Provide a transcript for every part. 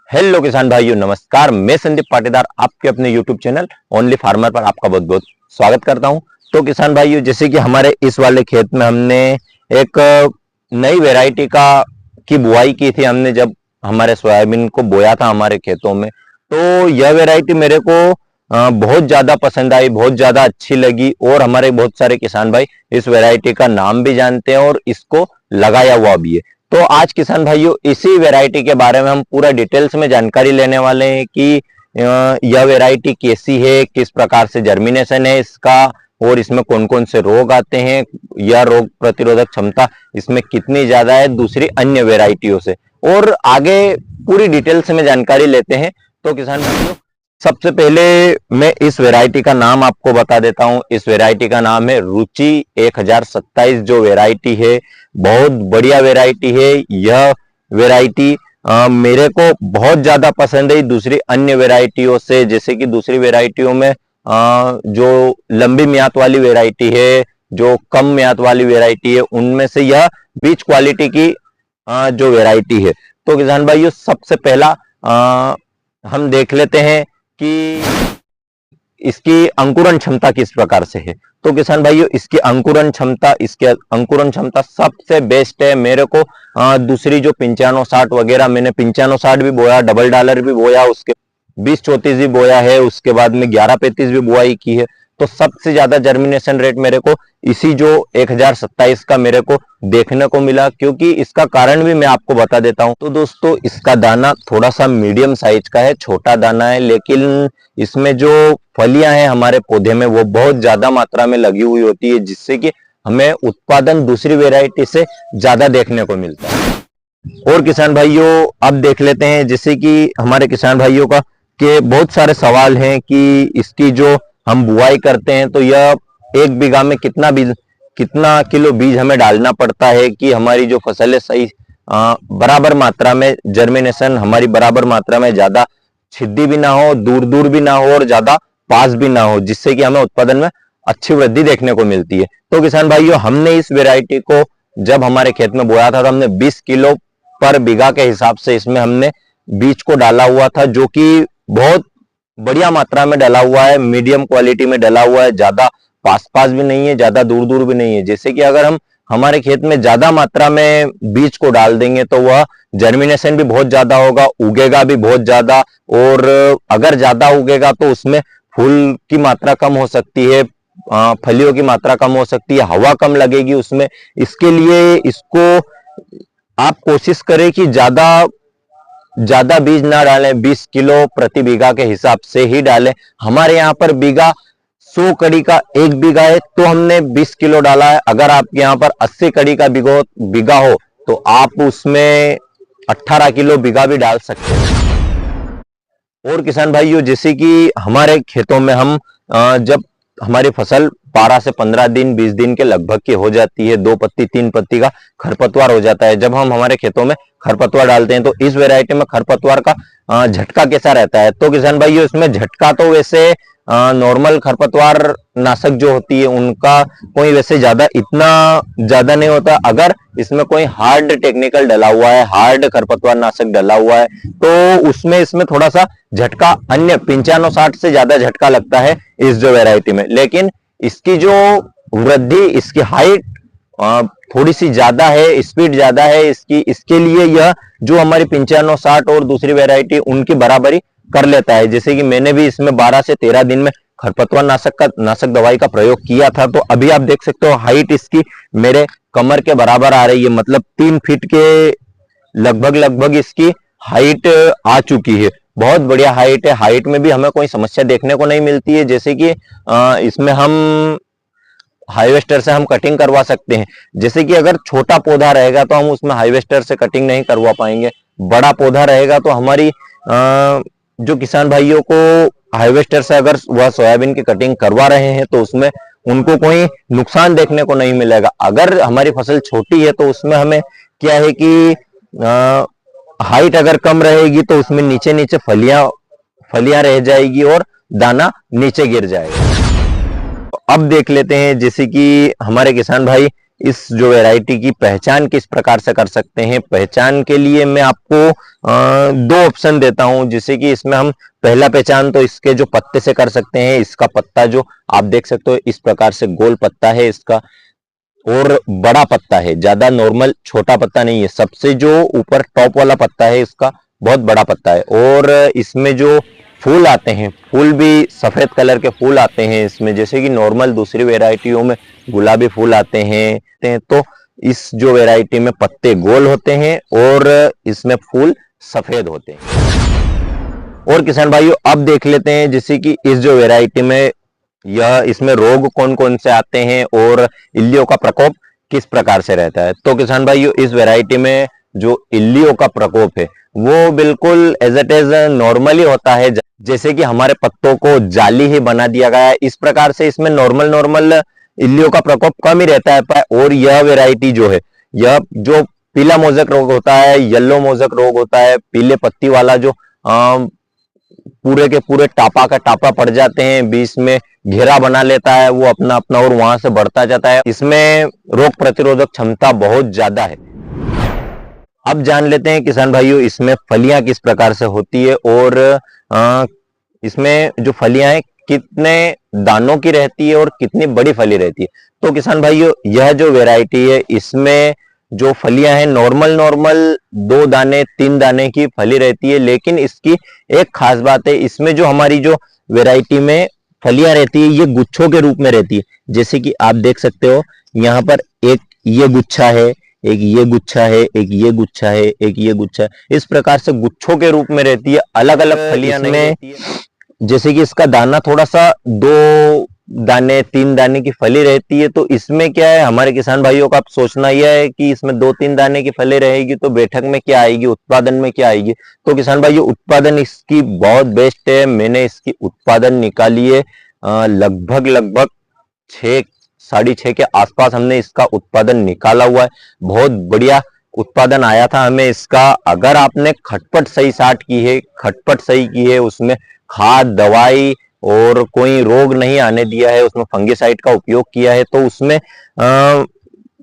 Hello किसान भाइयों, नमस्कार। मैं संदीप पाटीदार आपके अपने यूट्यूब चैनल ओनली फार्मर पर आपका बहुत बहुत स्वागत करता हूं। तो किसान भाइयों, जैसे कि हमारे इस वाले खेत में हमने एक नई वैरायटी की बुआई की थी। हमने जब हमारे सोयाबीन को बोया था हमारे खेतों में, तो यह वैरायटी मेरे को बहुत ज्यादा पसंद आई, बहुत ज्यादा अच्छी लगी। और हमारे बहुत सारे किसान भाई इस वैरायटी का नाम भी जानते हैं और इसको लगाया हुआ भी है। तो आज किसान भाइयों, इसी वैरायटी के बारे में हम पूरा डिटेल्स में जानकारी लेने वाले हैं कि यह वैरायटी कैसी है, किस प्रकार से जर्मिनेशन है इसका, और इसमें कौन कौन से रोग आते हैं, यह रोग प्रतिरोधक क्षमता इसमें कितनी ज्यादा है दूसरी अन्य वैरायटियों से, और आगे पूरी डिटेल्स में जानकारी लेते हैं। तो किसान भाइयों, सबसे पहले मैं इस वैरायटी का नाम आपको बता देता हूं। इस वैरायटी का नाम है रुचि 1027। जो वैरायटी है, बहुत बढ़िया वैरायटी है। यह वैरायटी मेरे को बहुत ज्यादा पसंद है दूसरी अन्य वैरायटियों से। जैसे कि दूसरी वैरायटियों में जो लंबी म्याद वाली वैरायटी है, जो कम म्याद वाली वैरायटी है, उनमें से यह बीच क्वालिटी की जो वैरायटी है। तो किसान भाइयों, सबसे पहला हम देख लेते हैं कि इसकी अंकुरण क्षमता किस प्रकार से है। तो किसान भाइयों, इसकी अंकुरण क्षमता सबसे बेस्ट है मेरे को। दूसरी जो 9560 वगैरह, मैंने 9560 भी बोया, डबल डॉलर भी बोया, उसके 2034 भी बोया है, उसके बाद में 1135 भी बुआई की है। तो सबसे ज्यादा जर्मिनेशन रेट मेरे को इसी जो 1027 का मेरे को देखने को मिला, क्योंकि इसका कारण भी मैं आपको बता देता हूं। तो दोस्तों, इसका दाना थोड़ा सा मीडियम साइज का है, छोटा दाना है, लेकिन इसमें जो फलियां हैं हमारे पौधे में वो बहुत ज्यादा मात्रा में लगी हुई होती है, जिससे कि हमें उत्पादन दूसरी वेराइटी से ज्यादा देखने को मिलता है। और किसान भाइयों, अब देख लेते हैं, जैसे कि हमारे किसान भाइयों का के बहुत सारे सवाल हैं कि इसकी जो हम बुआई करते हैं तो यह 1 बीघा में कितना किलो बीज हमें डालना पड़ता है कि हमारी जो फसल है सही बराबर मात्रा में जर्मिनेशन, हमारी बराबर मात्रा में ज्यादा छिद्दी भी ना हो, दूर दूर भी ना हो और ज्यादा पास भी ना हो, जिससे कि हमें उत्पादन में अच्छी वृद्धि देखने को मिलती है। तो किसान भाइयों, हमने इस वेराइटी को जब हमारे खेत में बोया था तो हमने 20 किलो पर बीघा के हिसाब से इसमें हमने बीज को डाला हुआ था, जो कि बहुत बढ़िया मात्रा में डला हुआ है, मीडियम क्वालिटी में डला हुआ है, ज्यादा पास पास भी नहीं है, ज्यादा दूर दूर भी नहीं है। जैसे कि अगर हम हमारे खेत में ज्यादा मात्रा में बीज को डाल देंगे तो वह जर्मिनेशन भी बहुत ज्यादा होगा, उगेगा भी बहुत ज्यादा, और अगर ज्यादा उगेगा तो उसमें फूल की मात्रा कम हो सकती है, फलियों की मात्रा कम हो सकती है, हवा कम लगेगी उसमें। इसके लिए इसको आप कोशिश करें कि ज्यादा बीज ना डालें, 20 किलो प्रति बीघा के हिसाब से ही डालें। हमारे यहाँ पर बीघा 100 कड़ी का 1 बीघा है, तो हमने 20 किलो डाला है। अगर आपके यहाँ पर 80 कड़ी का बीघा हो तो आप उसमें 18 किलो बीघा भी डाल सकते हैं। और किसान भाइयों, जैसे कि हमारे खेतों में हम जब हमारी फसल 12 से 15 दिन 20 दिन के लगभग की हो जाती है, 2 पत्ती 3 पत्ती का खरपतवार हो जाता है, जब हम हमारे खेतों में खरपतवार डालते हैं तो इस वैरायटी में खरपतवार का झटका कैसा रहता है। तो किसान भाइयों, इसमें झटका तो वैसे नॉर्मल खरपतवार नाशक जो होती है उनका कोई वैसे इतना ज्यादा नहीं होता। अगर इसमें कोई हार्ड टेक्निकल डला हुआ है, हार्ड खरपतवार नाशक डला हुआ है, तो इसमें थोड़ा सा झटका अन्य 9560 से ज्यादा झटका लगता है इस जो वैरायटी में। लेकिन इसकी जो वृद्धि, इसकी हाइट थोड़ी सी ज्यादा है, स्पीड ज्यादा है इसकी, इसके लिए यह जो हमारी 9560 और दूसरी वैरायटी उनकी बराबरी कर लेता है। जैसे कि मैंने भी इसमें 12 से 13 दिन में खरपतवार नाशक दवाई का प्रयोग किया था, तो अभी आप देख सकते हो हाइट इसकी मेरे कमर के बराबर आ रही है, मतलब 3 फीट के लगभग इसकी हाइट आ चुकी है। बहुत बढ़िया हाइट है। हाइट में भी हमें कोई समस्या देखने को नहीं मिलती है, जैसे कि इसमें हम हार्वेस्टर से हम कटिंग करवा सकते हैं। जैसे कि अगर छोटा पौधा रहेगा तो हम उसमें हार्वेस्टर से कटिंग नहीं करवा पाएंगे, बड़ा पौधा रहेगा तो हमारी जो किसान भाइयों को हार्वेस्टर से अगर वह सोयाबीन की कटिंग करवा रहे हैं तो उसमें उनको कोई नुकसान देखने को नहीं मिलेगा। अगर हमारी फसल छोटी है तो उसमें हमें क्या है कि हाइट अगर कम रहेगी तो उसमें नीचे नीचे फलियां रह जाएगी और दाना नीचे गिर जाएगा। अब देख लेते हैं जैसे कि हमारे किसान भाई इस जो वैरायटी की पहचान किस प्रकार से कर सकते हैं। पहचान के लिए मैं आपको दो ऑप्शन देता हूं, जैसे कि इसमें हम पहला पहचान तो इसके जो पत्ते से कर सकते हैं। इसका पत्ता जो आप देख सकते हो इस प्रकार से गोल पत्ता है इसका, और बड़ा पत्ता है, ज्यादा नॉर्मल छोटा पत्ता नहीं है। सबसे जो ऊपर टॉप वाला पत्ता है इसका बहुत बड़ा पत्ता है, और इसमें जो फूल आते हैं, फूल भी सफेद कलर के फूल आते हैं इसमें, जैसे कि नॉर्मल दूसरी वेराइटियों में गुलाबी फूल आते हैं। तो इस जो वेराइटी में पत्ते गोल होते हैं और इसमें फूल सफेद होते हैं। और किसान भाइयों अब देख लेते हैं जैसे कि इस जो वेराइटी में इसमें रोग कौन कौन से आते हैं और इल्लियों का प्रकोप किस प्रकार से रहता है। तो किसान भाइयों इस वेराइटी में जो इल्लियों का प्रकोप है वो बिल्कुल एज इट इज नॉर्मली होता है, जैसे कि हमारे पत्तों को जाली ही बना दिया गया है। इस प्रकार से इसमें नॉर्मल इल्लियों का प्रकोप कम ही रहता है। और यह वेराइटी जो है, यह जो पीला मोजक रोग होता है, येलो मोजक रोग होता है, पीले पत्ती वाला जो पूरे के पूरे टापा का टापा पड़ जाते हैं, बीच में घेरा बना लेता है वो अपना अपना और वहां से बढ़ता जाता है। इसमें रोग प्रतिरोधक क्षमता बहुत ज्यादा है। अब जान लेते हैं किसान भाइयों इसमें फलियां किस प्रकार से होती है और इसमें जो फलियां हैं कितने दानों की रहती है और कितनी बड़ी फली रहती है। तो किसान भाइयों यह जो वैरायटी है इसमें जो फलियां हैं नॉर्मल 2 दाने 3 दाने की फली रहती है, लेकिन इसकी एक खास बात है, इसमें जो हमारी जो वैरायटी में फलियां रहती है ये गुच्छों के रूप में रहती है। जैसे कि आप देख सकते हो यहाँ पर एक ये गुच्छा है, एक ये गुच्छा है, एक ये गुच्छा है, एक ये गुच्छा है। इस प्रकार से गुच्छों के रूप में रहती है, अलग अलग फलियां नहीं रहती है। जैसे कि इसका दाना थोड़ा सा 2 दाने 3 दाने की फली रहती है। तो इसमें क्या है हमारे किसान भाइयों का आप सोचना यह है कि इसमें 2-3 दाने की फली रहेगी तो बैठक में क्या आएगी, उत्पादन में क्या आएगी। तो किसान भाइयों उत्पादन इसकी बहुत बेस्ट है। मैंने इसकी उत्पादन निकाली है लगभग 6-6.5 के आसपास हमने इसका उत्पादन निकाला हुआ है। बहुत बढ़िया उत्पादन आया था हमें इसका। अगर आपने खटपट सही साट की है, खटपट सही की है, उसमें खाद दवाई और कोई रोग नहीं आने दिया है, उसमें फंगिसाइड का उपयोग किया है, तो उसमें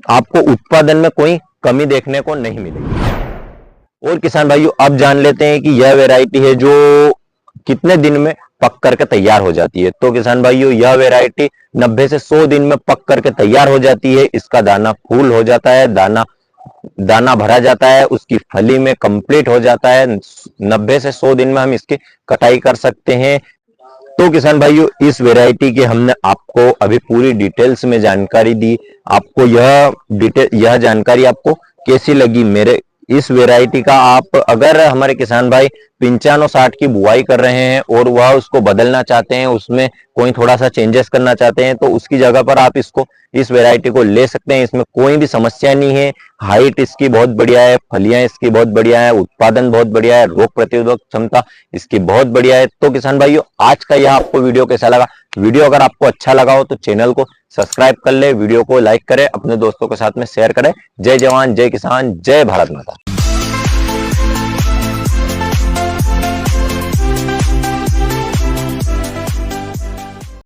आपको उत्पादन में कोई कमी देखने को नहीं मिलेगी। और किसान भाइयों अब जान लेते हैं कि यह वैरायटी है जो कितने दिन में पक करके तैयार हो जाती है। तो किसान भाइयों यह वैरायटी 90 से 100 दिन में पक करके तैयार हो जाती है। इसका दाना फूल हो जाता है, दाना भरा जाता है, उसकी फली में कंप्लीट हो जाता है। 90 से 100 दिन में हम इसकी कटाई कर सकते हैं। तो किसान भाइयों इस वैरायटी के हमने आपको अभी पूरी डिटेल्स में जानकारी दी। आपको यह जानकारी आपको कैसी लगी मेरे इस वैरायटी का? आप अगर हमारे किसान भाई 95-60 की बुआई कर रहे हैं और वह उसको बदलना चाहते हैं, उसमें कोई थोड़ा सा चेंजेस करना चाहते हैं, तो उसकी जगह पर आप इस वैरायटी को ले सकते हैं। इसमें कोई भी समस्या नहीं है। हाइट इसकी बहुत बढ़िया है, फलियां इसकी बहुत बढ़िया है, उत्पादन बहुत बढ़िया है, रोग प्रतिरोधक क्षमता इसकी बहुत बढ़िया है। तो किसान भाइयों आज का यह आपको वीडियो कैसा लगा? वीडियो अगर आपको अच्छा लगा हो तो चैनल को सब्सक्राइब कर ले, वीडियो को लाइक करें, अपने दोस्तों के साथ में शेयर करें। जय जवान, जय किसान, जय भारत माता।